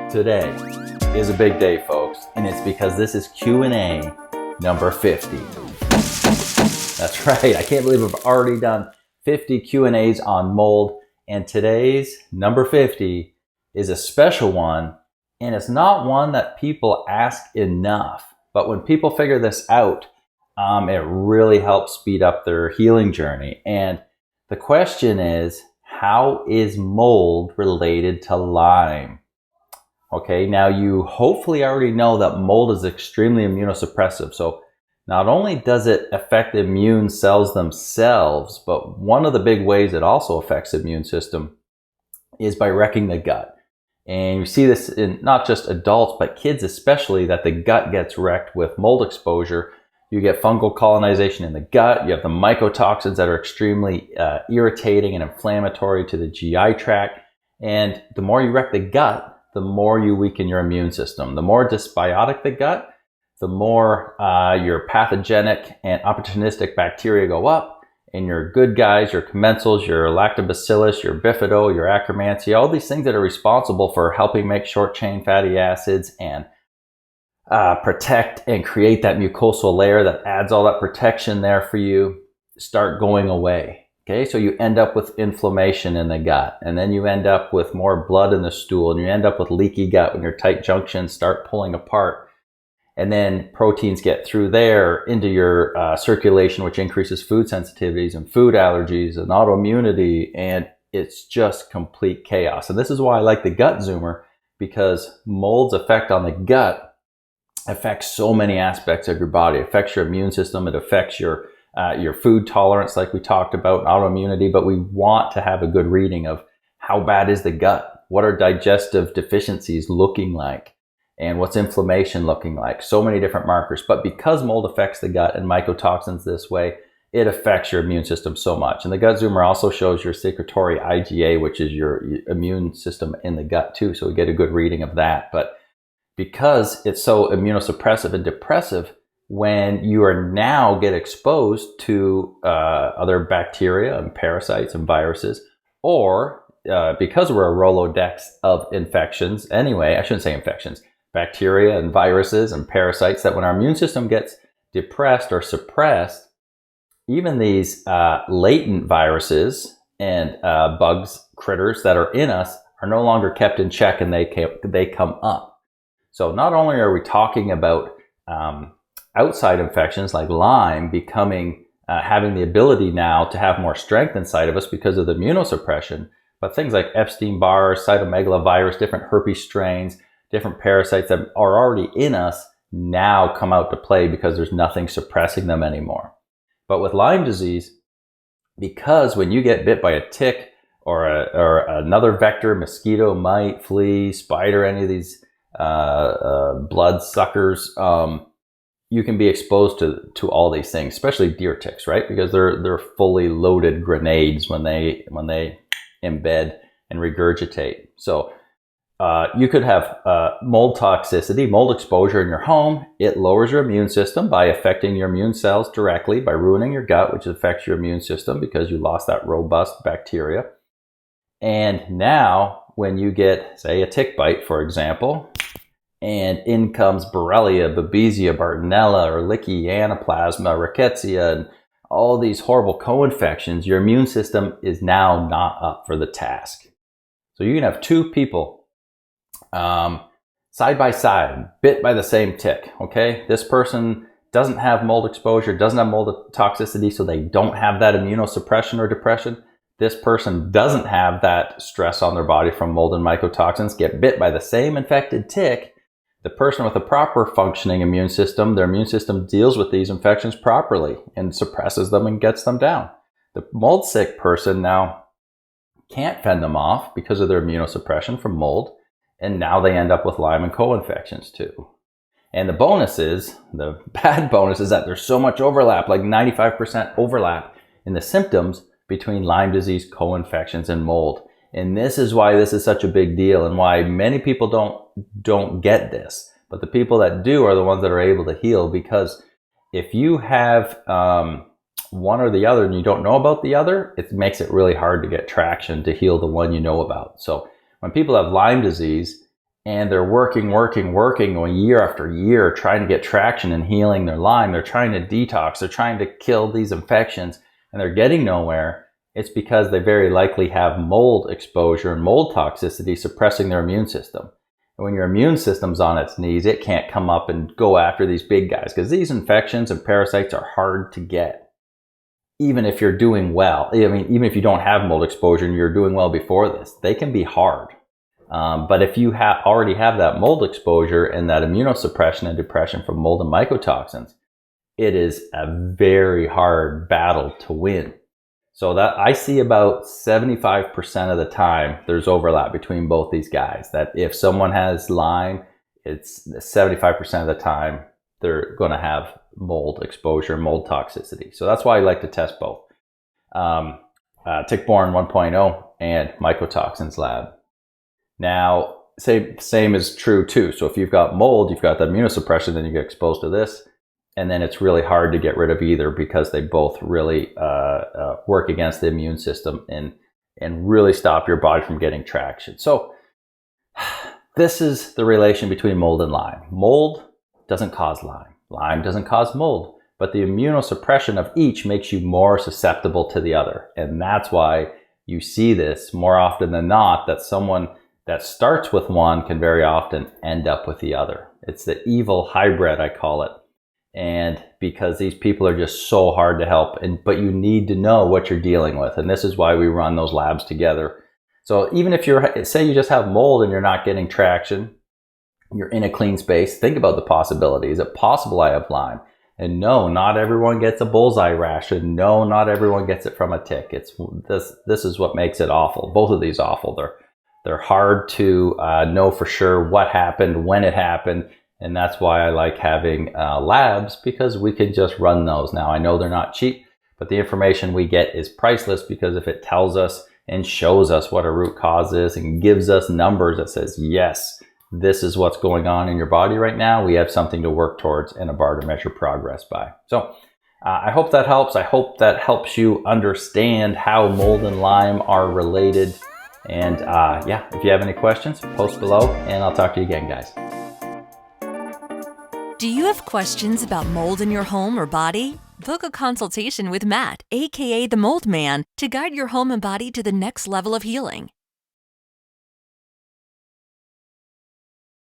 Today is a big day, folks, and it's because this is Q&A number 50. That's right, I can't believe I've already done 50 Q&As on mold, and today's number 50 is a special one, and it's not one that people ask enough. But when people figure this out, it really helps speed up their healing journey. And the question is, how is mold related to Lyme? Okay, now you hopefully already know that mold is extremely immunosuppressive. So not only does it affect the immune cells themselves, but one of the big ways it also affects the immune system is by wrecking the gut. And you see this in not just adults, but kids especially, that the gut gets wrecked with mold exposure. You get fungal colonization in the gut. You have the mycotoxins that are extremely irritating and inflammatory to the GI tract. And the more you wreck the gut, the more you weaken your immune system. The more dysbiotic the gut, the more your pathogenic and opportunistic bacteria go up, and your good guys, your commensals, your lactobacillus, your bifido, your akkermansia, all these things that are responsible for helping make short-chain fatty acids and protect and create that mucosal layer that adds all that protection there for you, start going away. Okay, so you end up with inflammation in the gut, and then you end up with more blood in the stool, and you end up with leaky gut when your tight junctions start pulling apart. And then proteins get through there into your circulation, which increases food sensitivities and food allergies and autoimmunity, and it's just complete chaos. And this is why I like the gut zoomer, because mold's effect on the gut affects so many aspects of your body. It affects your immune system, it affects your food tolerance, like we talked about, autoimmunity, but we want to have a good reading of how bad is the gut? What are digestive deficiencies looking like? And what's inflammation looking like? So many different markers. But because mold affects the gut and mycotoxins this way, it affects your immune system so much. And the gut zoomer also shows your secretory IgA, which is your immune system in the gut too. So we get a good reading of that. But because it's so immunosuppressive and depressive, when you are now get exposed to other bacteria and parasites and viruses, or because we're a Rolodex of infections anyway, I shouldn't say infections, bacteria and viruses and parasites, that when our immune system gets depressed or suppressed, even these latent viruses and bugs, critters that are in us are no longer kept in check, and they come up. So not only are we talking about outside infections like Lyme becoming, having the ability now to have more strength inside of us because of the immunosuppression, but things like Epstein-Barr, cytomegalovirus, different herpes strains, different parasites that are already in us now come out to play because there's nothing suppressing them anymore. But with Lyme disease, because when you get bit by a tick or another vector, mosquito, mite, flea, spider, any of these blood suckers, you can be exposed to all these things, especially deer ticks, right? Because they're fully loaded grenades when they embed and regurgitate. So you could have mold toxicity, mold exposure in your home. It lowers your immune system by affecting your immune cells directly, by ruining your gut, which affects your immune system because you lost that robust bacteria. And now when you get, say, a tick bite, for example, and in comes Borrelia, Babesia, Bartonella, Ehrlichia, Anaplasma, Rickettsia, and all these horrible co-infections, your immune system is now not up for the task. So you can have two people side by side, bit by the same tick, okay? This person doesn't have mold exposure, doesn't have mold toxicity, so they don't have that immunosuppression or depression. This person doesn't have that stress on their body from mold and mycotoxins, get bit by the same infected tick. The person with a proper functioning immune system, their immune system deals with these infections properly and suppresses them and gets them down. The mold sick person now can't fend them off because of their immunosuppression from mold, and now they end up with Lyme and co-infections too. And the bad bonus is that there's so much overlap, like 95% overlap in the symptoms between Lyme disease, co-infections, and mold. And this is why this is such a big deal, and why many people don't get this. But the people that do are the ones that are able to heal, because if you have one or the other and you don't know about the other, it makes it really hard to get traction to heal the one you know about. So when people have Lyme disease and they're working year after year, trying to get traction in healing their Lyme. They're trying to detox. They're trying to kill these infections, and they're getting nowhere. It's because they very likely have mold exposure and mold toxicity suppressing their immune system. And when your immune system's on its knees, it can't come up and go after these big guys, because these infections and parasites are hard to get. Even if you're doing well, I mean, even if you don't have mold exposure and you're doing well before this, they can be hard. But if you already have that mold exposure and that immunosuppression and depression from mold and mycotoxins, it is a very hard battle to win. So that I see about 75% of the time there's overlap between both these guys. That if someone has Lyme, it's 75% of the time they're going to have mold exposure, mold toxicity. So that's why I like to test both. Tick-borne 1.0 and mycotoxins lab. Now, same is true too. So if you've got mold, you've got the immunosuppression, then you get exposed to this. And then it's really hard to get rid of either, because they both really work against the immune system and really stop your body from getting traction. So this is the relation between mold and Lyme. Mold doesn't cause Lyme. Lyme doesn't cause mold. But the immunosuppression of each makes you more susceptible to the other. And that's why you see this more often than not, that someone that starts with one can very often end up with the other. It's the evil hybrid, I call it. And because these people are just so hard to help, but you need to know what you're dealing with. And this is why we run those labs together. So even if say you just have mold and you're not getting traction, you're in a clean space, think about the possibility. Is it possible I have Lyme? And no, not everyone gets a bullseye rash. And no, not everyone gets it from a tick. This is what makes it awful. Both of these awful. They're hard to know for sure what happened, when it happened. And that's why I like having labs, because we can just run those. Now, I know they're not cheap, but the information we get is priceless, because if it tells us and shows us what a root cause is and gives us numbers that says, yes, this is what's going on in your body right now, we have something to work towards and a bar to measure progress by. So I hope that helps. I hope that helps you understand how mold and Lyme are related. And yeah, if you have any questions, post below, and I'll talk to you again, guys. Do you have questions about mold in your home or body? Book a consultation with Matt, aka the Mold Man, to guide your home and body to the next level of healing.